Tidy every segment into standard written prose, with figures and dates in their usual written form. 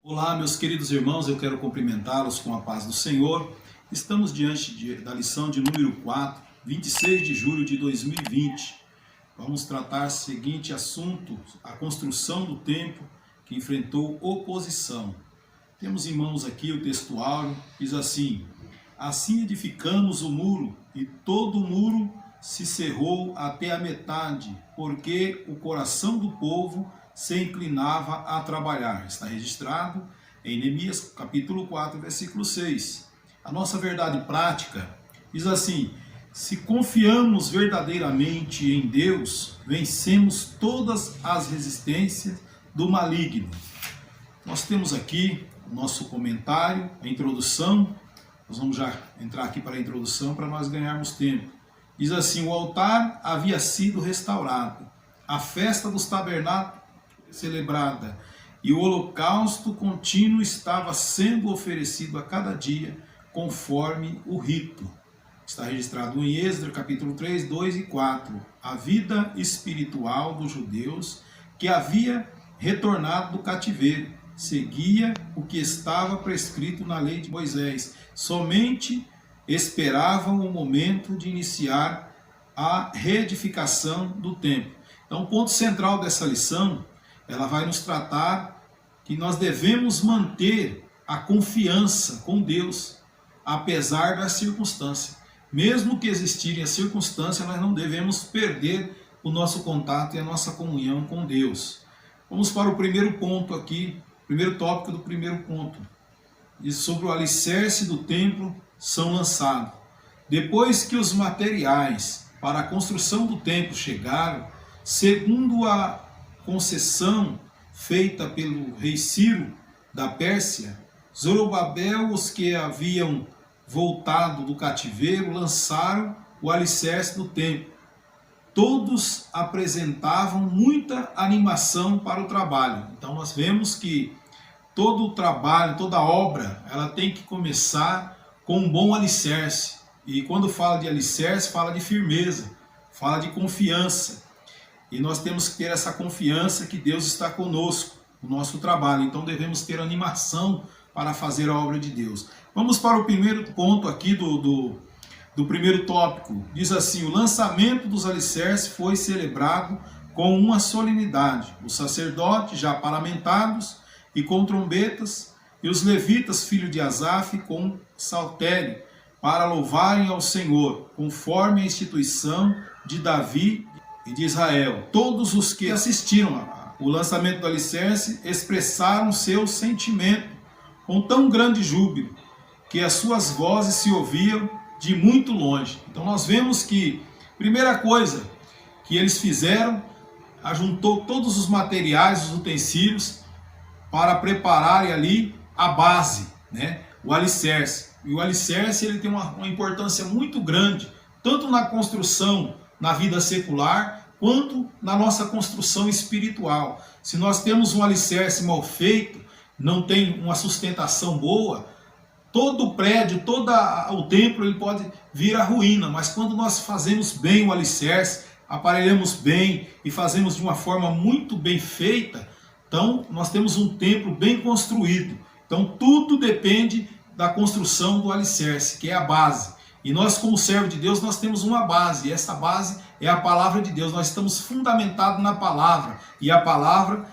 Olá, meus queridos irmãos, eu quero cumprimentá-los com a paz do Senhor. Estamos diante da lição de número 4, 26 de julho de 2020. Vamos tratar o seguinte assunto: a construção do templo que enfrentou oposição. Temos em mãos aqui o textuário, diz assim: assim edificamos o muro, e todo o muro se cerrou até a metade, porque o coração do povo se inclinava a trabalhar. Está registrado em Neemias capítulo 4, versículo 6. A nossa verdade prática diz assim: se confiamos verdadeiramente em Deus, vencemos todas as resistências do maligno. Nós temos aqui o nosso comentário, a introdução. Nós vamos já entrar aqui para a introdução para nós ganharmos tempo. Diz assim: o altar havia sido restaurado, a festa dos tabernáculos celebrada, e o holocausto contínuo estava sendo oferecido a cada dia, conforme o rito. Está registrado em Êxodo capítulo 3, 2 e 4. A vida espiritual dos judeus que havia retornado do cativeiro seguia o que estava prescrito na lei de Moisés. Somente esperavam o momento de iniciar a reedificação do templo. Então, o ponto central dessa lição, ela vai nos tratar que nós devemos manter a confiança com Deus, apesar das circunstâncias. Mesmo que existirem as circunstâncias, nós não devemos perder o nosso contato e a nossa comunhão com Deus. Vamos para o primeiro ponto aqui, primeiro tópico do primeiro ponto. Diz sobre o alicerce do templo são lançados. Depois que os materiais para a construção do templo chegaram, segundo a concessão feita pelo rei Ciro da Pérsia, Zorobabel, os que haviam voltado do cativeiro, lançaram o alicerce do templo. Todos apresentavam muita animação para o trabalho. Então nós vemos que todo o trabalho, toda obra, ela tem que começar com um bom alicerce. E quando fala de alicerce, fala de firmeza, fala de confiança. E nós temos que ter essa confiança que Deus está conosco no nosso trabalho. Então devemos ter animação para fazer a obra de Deus. Vamos para o primeiro ponto aqui do primeiro tópico. Diz assim: o lançamento dos alicerces foi celebrado com uma solenidade. Os sacerdotes já paramentados e com trombetas, e os levitas, filho de Asaf, com saltério, para louvarem ao Senhor, conforme a instituição de Davi e de Israel. Todos os que assistiram ao lançamento do alicerce expressaram seu sentimento com tão grande júbilo que as suas vozes se ouviam de muito longe. Então nós vemos que, primeira coisa que eles fizeram, ajuntou todos os materiais, os utensílios, para prepararem ali a base, né? O alicerce. E o alicerce ele tem uma importância muito grande, tanto na construção na vida secular, quanto na nossa construção espiritual. Se nós temos um alicerce mal feito, não tem uma sustentação boa, todo o prédio, todo o templo ele pode vir à ruína. Mas quando nós fazemos bem o alicerce, aparelhamos bem e fazemos de uma forma muito bem feita, então nós temos um templo bem construído. Então tudo depende da construção do alicerce, que é a base. E nós, como servo de Deus, nós temos uma base, e essa base é a palavra de Deus. Nós estamos fundamentados na palavra, e a palavra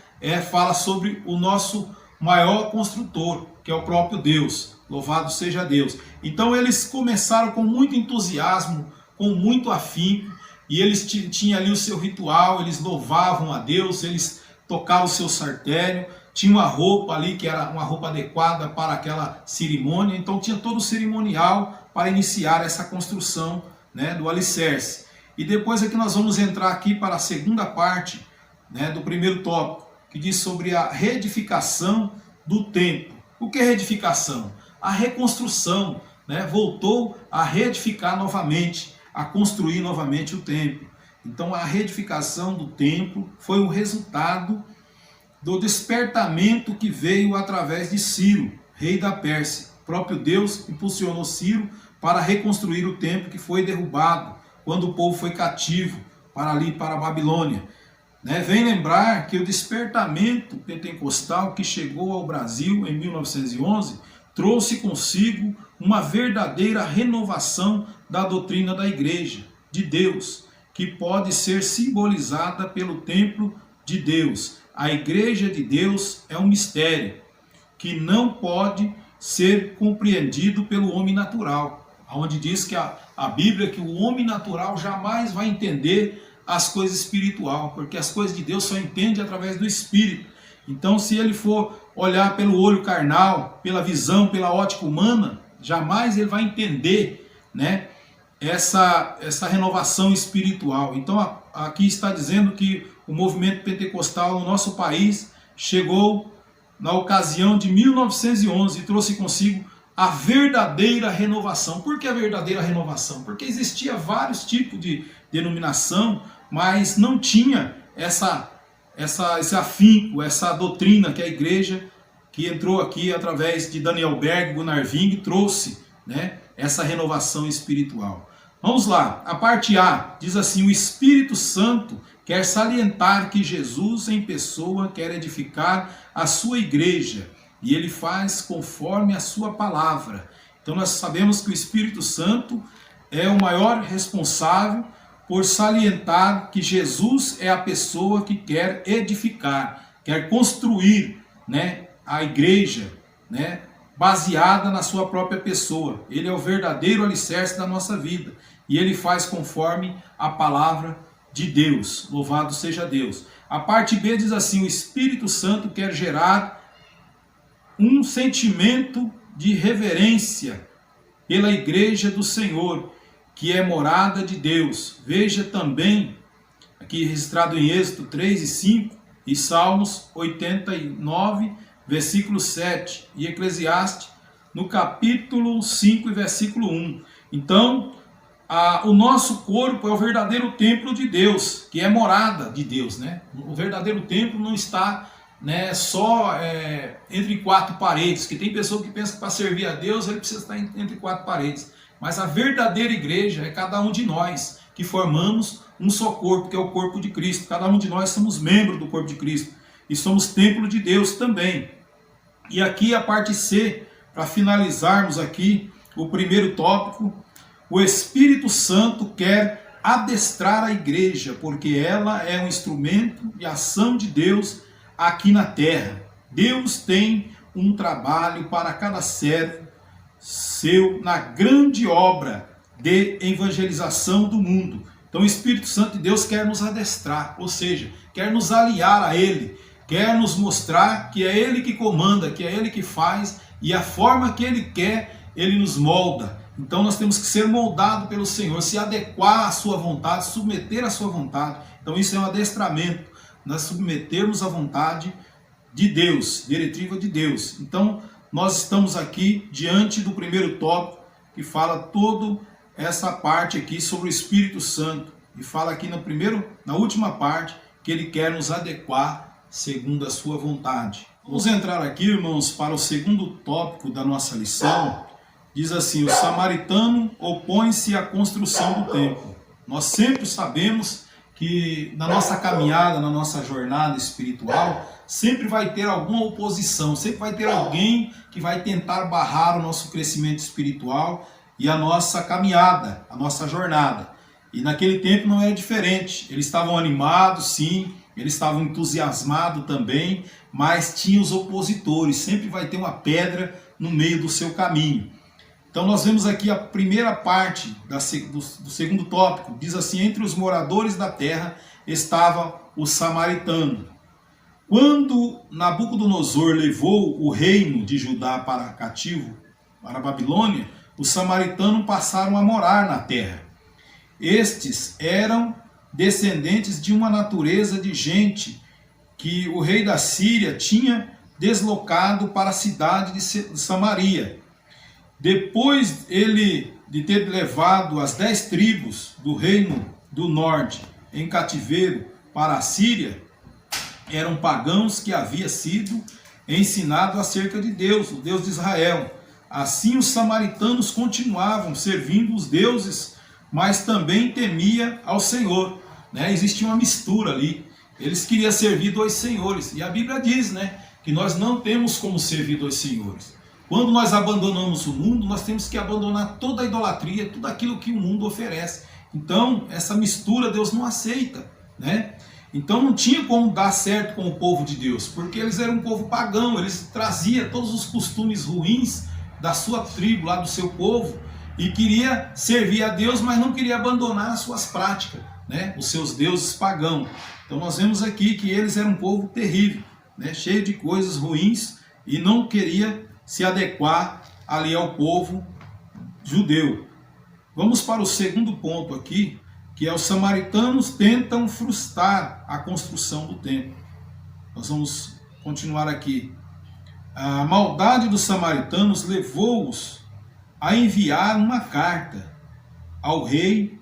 fala sobre o nosso maior construtor, que é o próprio Deus. Louvado seja Deus. Então eles começaram com muito entusiasmo, com muito afinco, e eles tinham ali o seu ritual, eles louvavam a Deus, eles tocavam o seu saltério, tinha uma roupa ali que era uma roupa adequada para aquela cerimônia. Então tinha todo o cerimonial para iniciar essa construção, né, do alicerce. E depois aqui nós vamos entrar aqui para a segunda parte, né, do primeiro tópico, que diz sobre a reedificação do templo. O que é reedificação? A reconstrução, né? Voltou a reedificar novamente, a construir novamente o templo. Então a reedificação do templo foi o resultado do despertamento que veio através de Ciro, rei da Pérsia. O próprio Deus impulsionou Ciro para reconstruir o templo que foi derrubado quando o povo foi cativo para a Babilônia. né, vem lembrar que o despertamento pentecostal que chegou ao Brasil em 1911 trouxe consigo uma verdadeira renovação da doutrina da Igreja de Deus, que pode ser simbolizada pelo templo de Deus. A Igreja de Deus é um mistério que não pode ser compreendido pelo homem natural, onde diz que a Bíblia que o homem natural jamais vai entender as coisas espirituais, porque as coisas de Deus só entende através do Espírito. Então, se ele for olhar pelo olho carnal, pela visão, pela ótica humana, jamais ele vai entender, né, essa renovação espiritual. Então, aqui está dizendo que o movimento pentecostal no nosso país chegou na ocasião de 1911 e trouxe consigo a verdadeira renovação. Por que a verdadeira renovação? Porque existia vários tipos de denominação, mas não tinha esse afinco, essa doutrina que a igreja que entrou aqui através de Daniel Berg, Gunnar Ving, trouxe, né, essa renovação espiritual. Vamos lá, a parte A diz assim: o Espírito Santo quer salientar que Jesus em pessoa quer edificar a sua igreja e ele faz conforme a sua palavra. Então nós sabemos que o Espírito Santo é o maior responsável por salientar que Jesus é a pessoa que quer edificar, quer construir, né, a igreja, né, baseada na sua própria pessoa. Ele é o verdadeiro alicerce da nossa vida e ele faz conforme a palavra de Deus. Louvado seja Deus. A parte B diz assim: o Espírito Santo quer gerar um sentimento de reverência pela igreja do Senhor, que é morada de Deus. Veja também, aqui registrado em Êxodo 3 e 5, e Salmos 89, versículo 7, e Eclesiastes, no capítulo 5 e versículo 1. Então, o nosso corpo é o verdadeiro templo de Deus, que é morada de Deus, né? O verdadeiro templo não está, né, só entre quatro paredes, que tem pessoa que pensa que para servir a Deus ele precisa estar entre quatro paredes. Mas a verdadeira igreja é cada um de nós, que formamos um só corpo, que é o corpo de Cristo. Cada um de nós somos membros do corpo de Cristo e somos templo de Deus também. E aqui a parte C, para finalizarmos aqui o primeiro tópico: o Espírito Santo quer adestrar a igreja, porque ela é um instrumento de ação de Deus aqui na terra. Deus tem um trabalho para cada servo seu na grande obra de evangelização do mundo. Então o Espírito Santo de Deus quer nos adestrar, ou seja, quer nos aliar a Ele, quer nos mostrar que é Ele que comanda, que é Ele que faz, e a forma que Ele quer, Ele nos molda. Então nós temos que ser moldados pelo Senhor, se adequar à sua vontade, submeter à sua vontade. Então isso é um adestramento, nós submetermos à vontade de Deus, diretiva de Deus. Então nós estamos aqui diante do primeiro tópico, que fala toda essa parte aqui sobre o Espírito Santo, e fala aqui na última parte, que ele quer nos adequar segundo a sua vontade. Vamos entrar aqui, irmãos, para o segundo tópico da nossa lição. Diz assim: o samaritano opõe-se à construção do templo. Nós sempre sabemos que na nossa caminhada, na nossa jornada espiritual, sempre vai ter alguma oposição, sempre vai ter alguém que vai tentar barrar o nosso crescimento espiritual e a nossa caminhada, a nossa jornada. E naquele tempo não era diferente. Eles estavam animados, sim, eles estavam entusiasmados também, mas tinha os opositores, sempre vai ter uma pedra no meio do seu caminho. Então nós vemos aqui a primeira parte do segundo tópico, diz assim: entre os moradores da terra estava o samaritano. Quando Nabucodonosor levou o reino de Judá para cativo, para a Babilônia, os samaritanos passaram a morar na terra. Estes eram descendentes de uma natureza de gente que o rei da Síria tinha deslocado para a cidade de Samaria. Depois de ter levado as 10 tribos do reino do norte em cativeiro para a Síria, eram pagãos que havia sido ensinado acerca de Deus, o Deus de Israel. Assim os samaritanos continuavam servindo os deuses, mas também temia ao Senhor, né? Existia uma mistura ali. Eles queriam servir dois senhores. E a Bíblia diz, né, que nós não temos como servir dois senhores. Quando nós abandonamos o mundo, nós temos que abandonar toda a idolatria, tudo aquilo que o mundo oferece. Então, essa mistura Deus não aceita, né? Então não tinha como dar certo com o povo de Deus, porque eles eram um povo pagão, eles traziam todos os costumes ruins da sua tribo, lá do seu povo, e queria servir a Deus, mas não queria abandonar as suas práticas, né? Os seus deuses pagãos. Então nós vemos aqui que eles eram um povo terrível, né? Cheio de coisas ruins, e não queria se adequar ali ao povo judeu. Vamos para o segundo ponto aqui, que é os samaritanos tentam frustrar a construção do templo. Nós vamos continuar aqui. A maldade dos samaritanos levou-os a enviar uma carta ao rei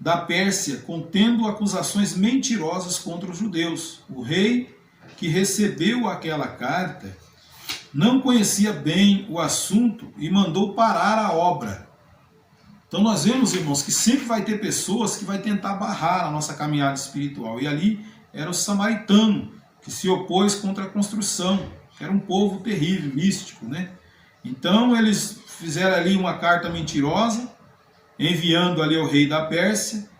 da Pérsia, contendo acusações mentirosas contra os judeus. O rei que recebeu aquela carta não conhecia bem o assunto e mandou parar a obra. Então nós vemos, irmãos, que sempre vai ter pessoas que vai tentar barrar a nossa caminhada espiritual. E ali era o samaritano que se opôs contra a construção, que era um povo terrível, místico, né? Então eles fizeram ali uma carta mentirosa, enviando ali ao rei da Pérsia,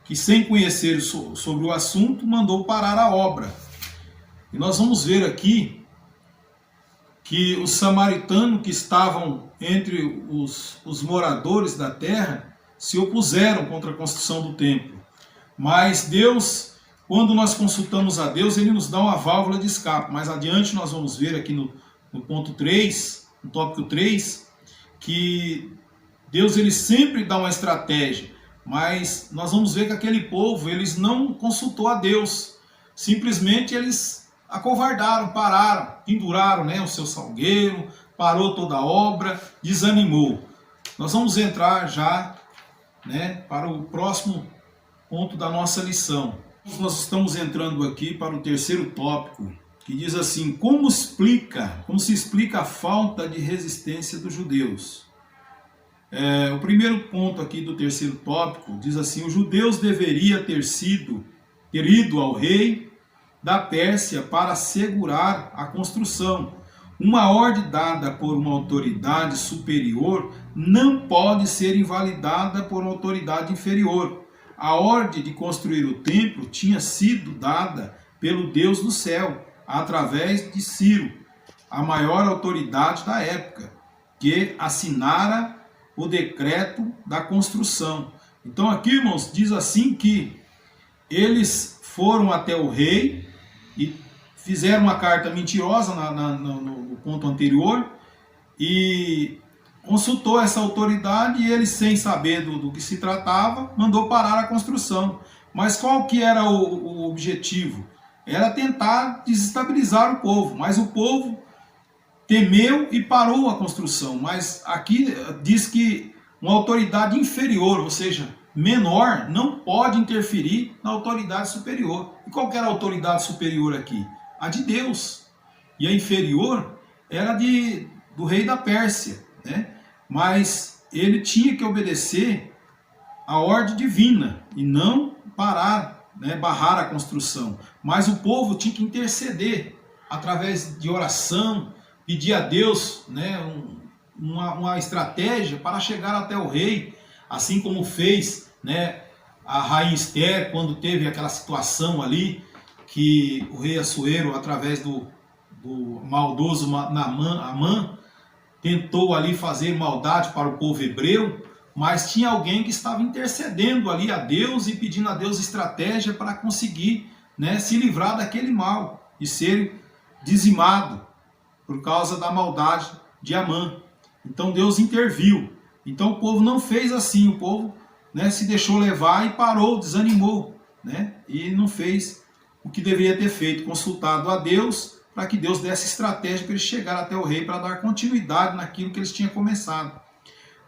que sem conhecer sobre o assunto, mandou parar a obra. E nós vamos ver aqui que os samaritanos que estavam entre os moradores da terra se opuseram contra a construção do templo. Mas Deus, quando nós consultamos a Deus, Ele nos dá uma válvula de escape. Mais adiante nós vamos ver aqui no ponto 3, no tópico 3, que Deus ele sempre dá uma estratégia. Mas nós vamos ver que aquele povo, eles não consultou a Deus. Simplesmente eles acovardaram, pararam, penduraram, né, o seu salgueiro, parou toda a obra, desanimou. Nós vamos entrar já, né, para o próximo ponto da nossa lição. Nós estamos entrando aqui para o terceiro tópico, que diz assim: como se explica a falta de resistência dos judeus? O primeiro ponto aqui do terceiro tópico diz assim: os judeus deveriam ter ido ao rei da Pérsia para assegurar a construção. Uma ordem dada por uma autoridade superior não pode ser invalidada por uma autoridade inferior. A ordem de construir o templo tinha sido dada pelo Deus do céu, através de Ciro, a maior autoridade da época, que assinara o decreto da construção. Então aqui, irmãos, diz assim que eles foram até o rei e fizeram uma carta mentirosa no ponto anterior e consultou essa autoridade, e ele, sem saber do que se tratava, mandou parar a construção. Mas qual que era o objetivo? Era tentar desestabilizar o povo, mas o povo temeu e parou a construção. Mas aqui diz que uma autoridade inferior, ou seja, menor, não pode interferir na autoridade superior. E qual que era a autoridade superior aqui? A de Deus. E a inferior era do rei da Pérsia, né? Mas ele tinha que obedecer a ordem divina e não parar, né, barrar a construção. Mas o povo tinha que interceder através de oração, pedir a Deus, né, uma estratégia para chegar até o rei, assim como fez, né, a rainha Esther, quando teve aquela situação ali, que o rei Assuero, através do maldoso Amã, tentou ali fazer maldade para o povo hebreu, mas tinha alguém que estava intercedendo ali a Deus e pedindo a Deus estratégia para conseguir, né, se livrar daquele mal e ser dizimado por causa da maldade de Amã. Então Deus interviu. Então o povo não fez assim, o povo, né, se deixou levar e parou, desanimou, né, e não fez o que deveria ter feito, consultado a Deus, para que Deus desse estratégia para eles chegarem até o rei, para dar continuidade naquilo que eles tinham começado.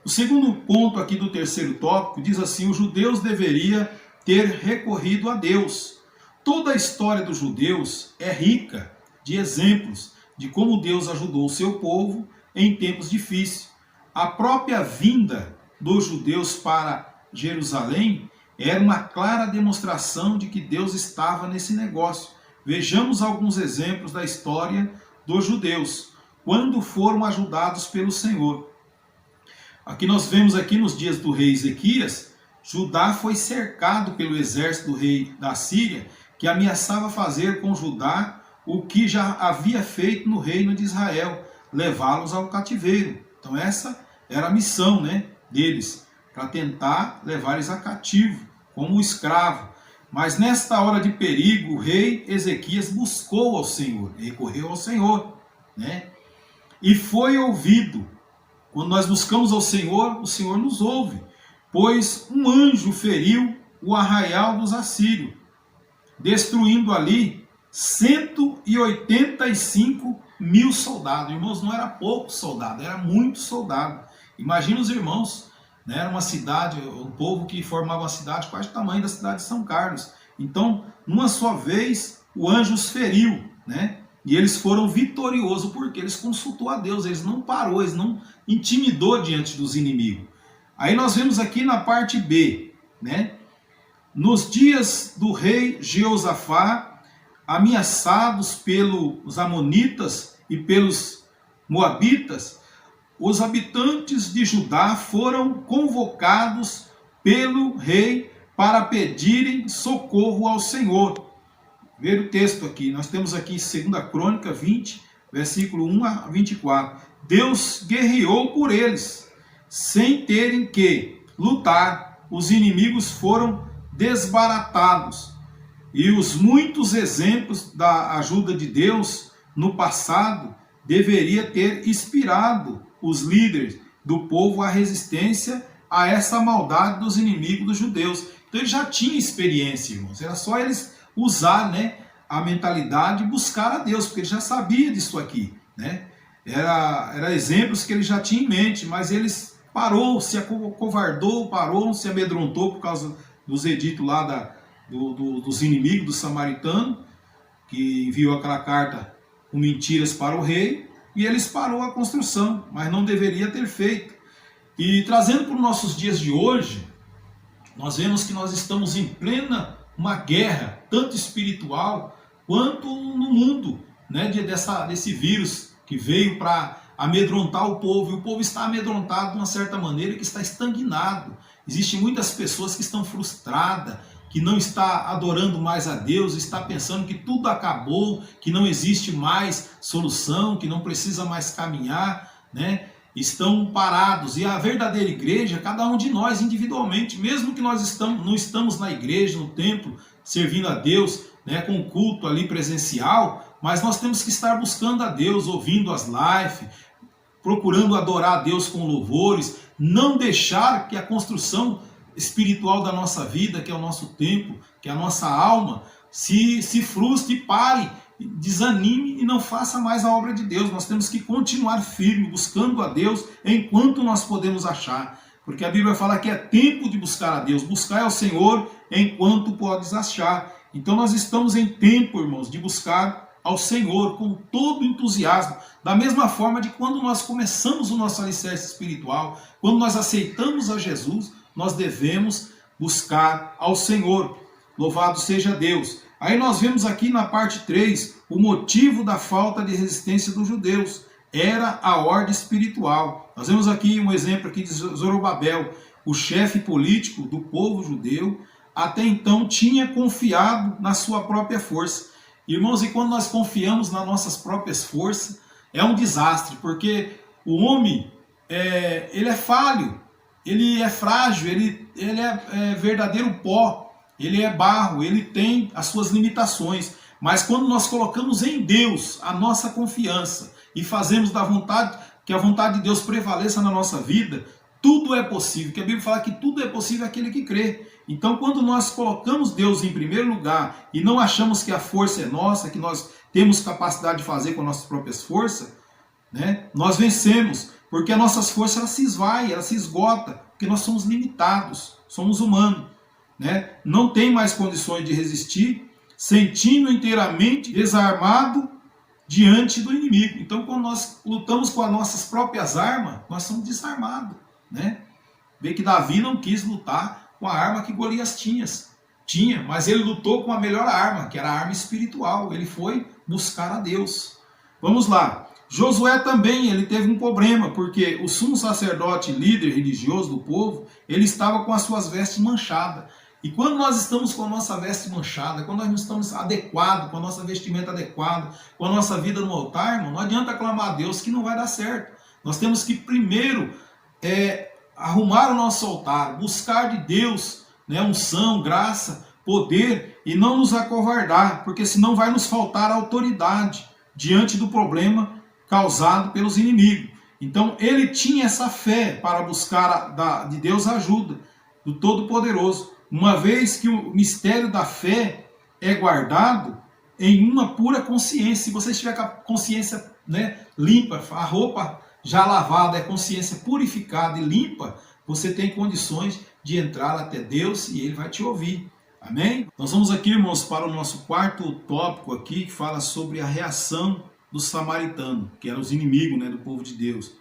O segundo ponto aqui do terceiro tópico diz assim: os judeus deveriam ter recorrido a Deus. Toda a história dos judeus é rica de exemplos de como Deus ajudou o seu povo em tempos difíceis. A própria vinda dos judeus para Jerusalém Era uma clara demonstração de que Deus estava nesse negócio. Vejamos alguns exemplos da história dos judeus, quando foram ajudados pelo Senhor. Aqui nós vemos aqui nos dias do rei Ezequias, Judá foi cercado pelo exército do rei da Síria, que ameaçava fazer com Judá o que já havia feito no reino de Israel, levá-los ao cativeiro. Então essa era a missão, deles, para tentar levar eles a cativo, como escravo. Mas nesta hora de perigo, o rei Ezequias buscou ao Senhor, recorreu ao Senhor, e foi ouvido. Quando nós buscamos ao Senhor, o Senhor nos ouve, pois um anjo feriu o arraial dos assírios, destruindo ali 185 mil soldados. Irmãos, não era pouco soldado, era muito soldado. Imagina os irmãos, era uma cidade, um povo que formava uma cidade quase do tamanho da cidade de São Carlos. Então, numa só vez, o anjo os feriu, e eles foram vitoriosos, porque eles consultou a Deus, eles não parou, eles não intimidou diante dos inimigos. Aí nós vemos aqui na parte B, nos dias do rei Jeosafá, ameaçados pelos amonitas e pelos moabitas, os habitantes de Judá foram convocados pelo rei para pedirem socorro ao Senhor. Ver o texto aqui, nós temos aqui 2 Crônica 20, versículo 1 a 24. Deus guerreou por eles, sem terem que lutar. Os inimigos foram desbaratados. E os muitos exemplos da ajuda de Deus no passado deveria ter inspirado os líderes do povo à resistência a essa maldade dos inimigos dos judeus. Então eles já tinham experiência, irmãos. Era só eles usar a mentalidade e buscar a Deus, porque ele já sabia disso aqui. Era exemplos que ele já tinha em mente, mas eles parou, se acovardou, parou, se amedrontou por causa dos editos lá dos inimigos, do samaritano, que enviou aquela carta com mentiras para o rei, e eles parou a construção, mas não deveria ter feito. E trazendo para os nossos dias de hoje, nós vemos que nós estamos em plena uma guerra, tanto espiritual quanto no mundo, desse vírus que veio para amedrontar o povo, e o povo está amedrontado de uma certa maneira, que está estagnado. Existem muitas pessoas que estão frustradas, que não está adorando mais a Deus, está pensando que tudo acabou, que não existe mais solução, que não precisa mais caminhar, estão parados. E a verdadeira igreja, cada um de nós individualmente, mesmo que nós não estamos na igreja, no templo, servindo a Deus, com culto ali presencial, mas nós temos que estar buscando a Deus, ouvindo as lives, procurando adorar a Deus com louvores, não deixar que a construção espiritual da nossa vida, que é o nosso tempo, que é a nossa alma, se frustre, pare, desanime e não faça mais a obra de Deus. Nós temos que continuar firme, buscando a Deus enquanto nós podemos achar, porque a Bíblia fala que é tempo de buscar a Deus, buscar ao Senhor enquanto podes achar. Então nós estamos em tempo, irmãos, de buscar ao Senhor com todo entusiasmo, da mesma forma de quando nós começamos o nosso alicerce espiritual, quando nós aceitamos a Jesus, nós devemos buscar ao Senhor. Louvado seja Deus. Aí nós vemos aqui na parte 3, o motivo da falta de resistência dos judeus. Era a ordem espiritual. Nós vemos aqui um exemplo aqui de Zorobabel, o chefe político do povo judeu, até então tinha confiado na sua própria força. Irmãos, e quando nós confiamos nas nossas próprias forças, é um desastre, porque o homem, ele é falho, ele é frágil, ele é verdadeiro pó, ele é barro, ele tem as suas limitações. Mas quando nós colocamos em Deus a nossa confiança e fazemos que a vontade de Deus prevaleça na nossa vida, tudo é possível, porque a Bíblia fala que tudo é possível àquele que crê. Então quando nós colocamos Deus em primeiro lugar e não achamos que a força é nossa, que nós temos capacidade de fazer com as nossas próprias forças, nós vencemos, porque as nossas forças elas se esvaem, elas se esgotam, porque nós somos limitados, somos humanos, não tem mais condições de resistir, sentindo inteiramente desarmado diante do inimigo. Então quando nós lutamos com as nossas próprias armas, nós somos desarmados. Vê que Davi não quis lutar com a arma que Golias tinha, mas ele lutou com a melhor arma, que era a arma espiritual. Ele foi buscar a Deus. Vamos lá. Josué também, ele teve um problema, porque o sumo sacerdote, líder religioso do povo, ele estava com as suas vestes manchadas. E quando nós estamos com a nossa veste manchada, quando nós não estamos adequados, com a nossa vestimenta adequada, com a nossa vida no altar, irmão, não adianta clamar a Deus que não vai dar certo. Nós temos que primeiro arrumar o nosso altar, buscar de Deus, né, unção, graça, poder, e não nos acovardar, porque senão vai nos faltar autoridade diante do problema causado pelos inimigos. Então ele tinha essa fé para buscar de Deus ajuda, do Todo-Poderoso, uma vez que o mistério da fé é guardado em uma pura consciência. Se você estiver com a consciência, né, limpa, a roupa já lavada, a consciência purificada e limpa, você tem condições de entrar até Deus e Ele vai te ouvir. Amém? Nós vamos aqui, irmãos, para o nosso quarto tópico aqui, que fala sobre a reação dos samaritanos, que eram os inimigos, né, do povo de Deus.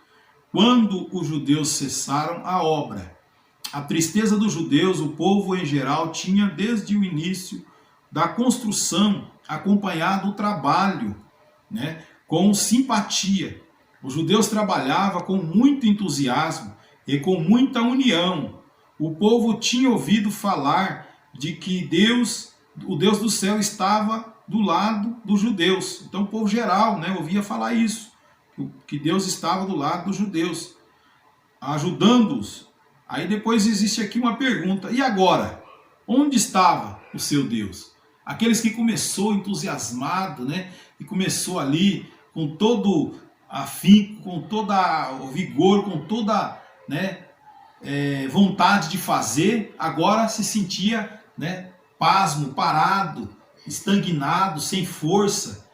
Quando os judeus cessaram a obra, a tristeza dos judeus, o povo em geral, tinha desde o início da construção acompanhado o trabalho, né, com simpatia. Os judeus trabalhavam com muito entusiasmo e com muita união. O povo tinha ouvido falar de que Deus, o Deus do céu, estava do lado dos judeus. Então o povo geral, né, ouvia falar isso, que Deus estava do lado dos judeus, ajudando-os. Aí depois existe aqui uma pergunta: e agora? Onde estava o seu Deus? Aqueles que começou entusiasmado, né, e começou ali com todo afinco, com toda o vigor, com toda, né, vontade de fazer, agora se sentia, né, pasmo, parado, estagnado, sem força.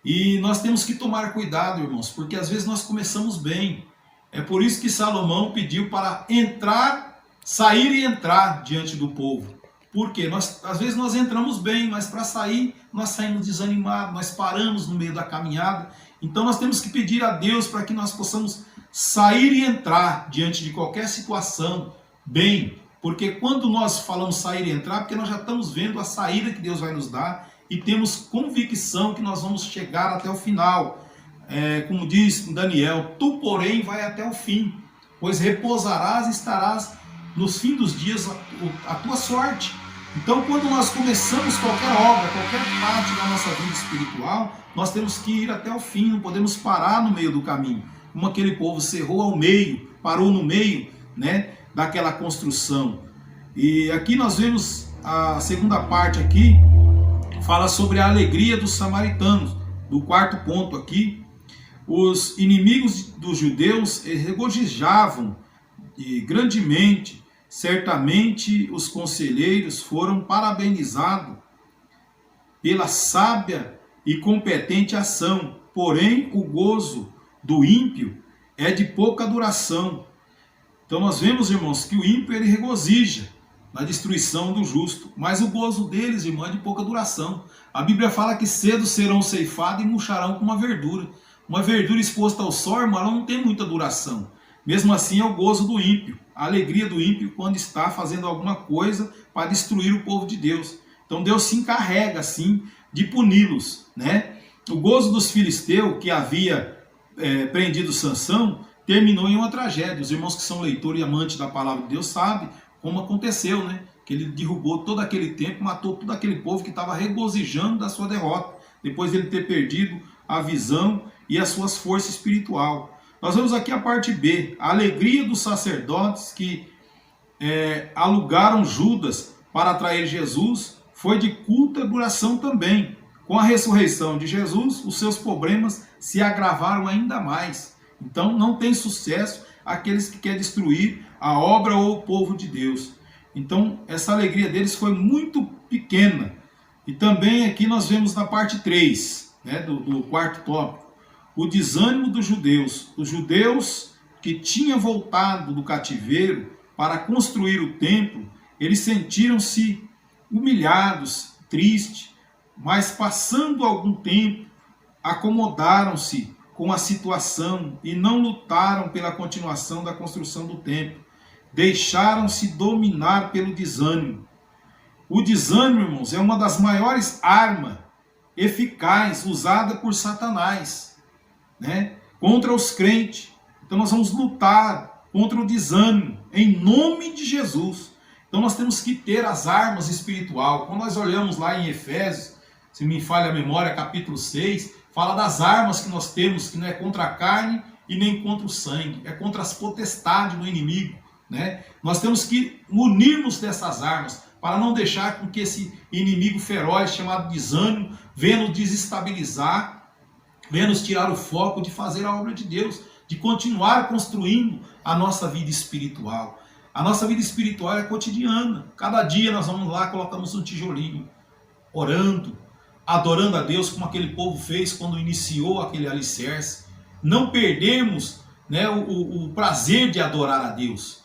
E nós temos que tomar cuidado, irmãos, porque às vezes nós começamos bem. É por isso que Salomão pediu para entrar, sair e entrar diante do povo. Porque às vezes nós entramos bem, mas para sair, nós saímos desanimados, nós paramos no meio da caminhada. Então nós temos que pedir a Deus para que nós possamos sair e entrar diante de qualquer situação bem. Porque quando nós falamos sair e entrar, porque nós já estamos vendo a saída que Deus vai nos dar e temos convicção que nós vamos chegar até o final. Como diz Daniel, tu porém vai até o fim, pois repousarás e estarás nos fins dos dias a tua sorte. Então quando nós começamos qualquer obra, qualquer parte da nossa vida espiritual, nós temos que ir até o fim, não podemos parar no meio do caminho. Como aquele povo cerrou ao meio, parou no meio, né, daquela construção. E aqui nós vemos a segunda parte aqui, fala sobre a alegria dos samaritanos, do quarto ponto aqui. Os inimigos dos judeus regozijavam grandemente. Certamente os conselheiros foram parabenizados pela sábia e competente ação. Porém, o gozo do ímpio é de pouca duração. Então nós vemos, irmãos, que o ímpio ele regozija na destruição do justo, mas o gozo deles, irmão, é de pouca duração. A Bíblia fala que cedo serão ceifados e murcharão como uma verdura. Uma verdura exposta ao sol, irmão, ela não tem muita duração. Mesmo assim é o gozo do ímpio, a alegria do ímpio quando está fazendo alguma coisa para destruir o povo de Deus. Então Deus se encarrega assim de puni-los, né? O gozo dos filisteus que havia prendido Sansão terminou em uma tragédia. Os irmãos que são leitores e amantes da palavra de Deus sabem como aconteceu, né? Que ele derrubou todo aquele tempo, matou todo aquele povo que estava regozijando da sua derrota, depois de ele ter perdido a visão e as suas forças espirituais. Nós vemos aqui a parte B, a alegria dos sacerdotes que alugaram Judas para atrair Jesus foi de curta duração também. Com a ressurreição de Jesus, os seus problemas se agravaram ainda mais. Então não tem sucesso aqueles que querem destruir a obra ou o povo de Deus. Então essa alegria deles foi muito pequena. E também aqui nós vemos na parte 3, né, do quarto tópico, o desânimo dos judeus. Os judeus que tinham voltado do cativeiro para construir o templo, eles sentiram-se humilhados, tristes, mas passando algum tempo, acomodaram-se com a situação e não lutaram pela continuação da construção do templo. deixaram-se dominar pelo desânimo. O desânimo, irmãos, é uma das maiores armas eficazes usada por Satanás, né, contra os crentes. Então nós vamos lutar contra o desânimo, em nome de Jesus. Então nós temos que ter as armas espirituais. Quando nós olhamos lá em Efésios, se me falha a memória, capítulo 6, fala das armas que nós temos, que não é contra a carne e nem contra o sangue, é contra as potestades do inimigo, né? Nós temos que munir-nos dessas armas, para não deixar com que esse inimigo feroz, chamado desânimo, venha nos desestabilizar, venha nos tirar o foco de fazer a obra de Deus, de continuar construindo a nossa vida espiritual. A nossa vida espiritual é cotidiana. Cada dia nós vamos lá, colocamos um tijolinho, orando, adorando a Deus, como aquele povo fez quando iniciou aquele alicerce. Não perdemos, né, o prazer de adorar a Deus.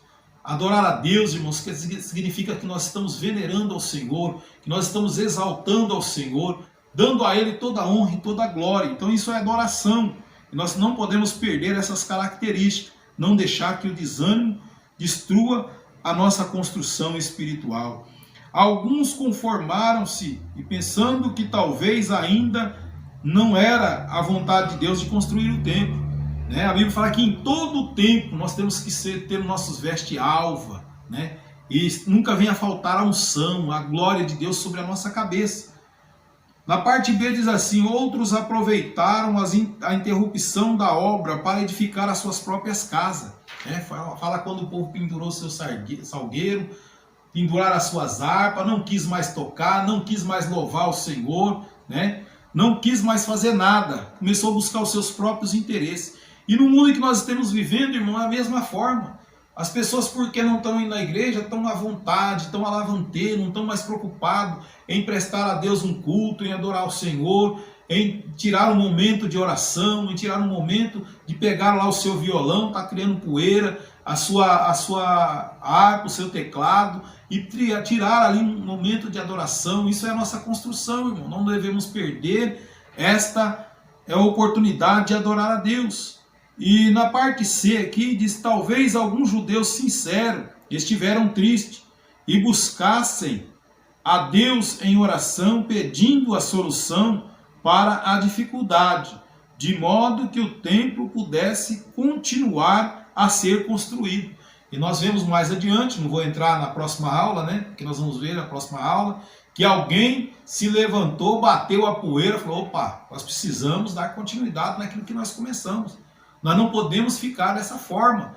Adorar a Deus, irmãos, significa que nós estamos venerando ao Senhor, que nós estamos exaltando ao Senhor, dando a Ele toda a honra e toda a glória. Então isso é adoração. E nós não podemos perder essas características, não deixar que o desânimo destrua a nossa construção espiritual. Alguns conformaram-se e pensando que talvez ainda não era a vontade de Deus de construir o templo, né? A Bíblia fala que em todo o tempo nós temos que ter nossos vestes alva, né? E nunca venha faltar a unção, a glória de Deus sobre a nossa cabeça. Na parte B diz assim: outros aproveitaram a interrupção da obra para edificar as suas próprias casas. Fala quando o povo pendurou seu salgueiro, pendurar as suas harpas, não quis mais tocar, não quis mais louvar o Senhor, né? Não quis mais fazer nada, começou a buscar os seus próprios interesses. E no mundo em que nós estamos vivendo, irmão, é a mesma forma. As pessoas, porque não estão indo na igreja, estão à vontade, estão à lavanteira, não estão mais preocupados em prestar a Deus um culto, em adorar o Senhor, em tirar um momento de oração, em tirar um momento de pegar lá o seu violão, está criando poeira, a sua harpa, o seu teclado, e tirar ali um momento de adoração. Isso é a nossa construção, irmão. Não devemos perder esta oportunidade de adorar a Deus. E na parte C aqui diz: talvez alguns judeus sinceros estiveram tristes e buscassem a Deus em oração, pedindo a solução para a dificuldade, de modo que o templo pudesse continuar a ser construído. E nós vemos mais adiante, não vou entrar na próxima aula, né? Porque nós vamos ver na próxima aula, que alguém se levantou, bateu a poeira, falou: opa, nós precisamos dar continuidade naquilo que nós começamos. Nós não podemos ficar dessa forma.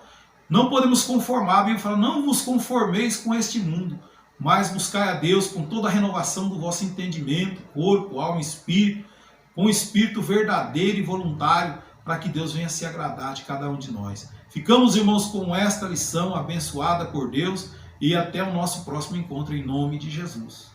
Não podemos conformar. A Bíblia fala: não vos conformeis com este mundo, mas buscai a Deus com toda a renovação do vosso entendimento, corpo, alma e espírito, com um espírito verdadeiro e voluntário, para que Deus venha se agradar de cada um de nós. Ficamos, irmãos, com esta lição abençoada por Deus, e até o nosso próximo encontro, em nome de Jesus.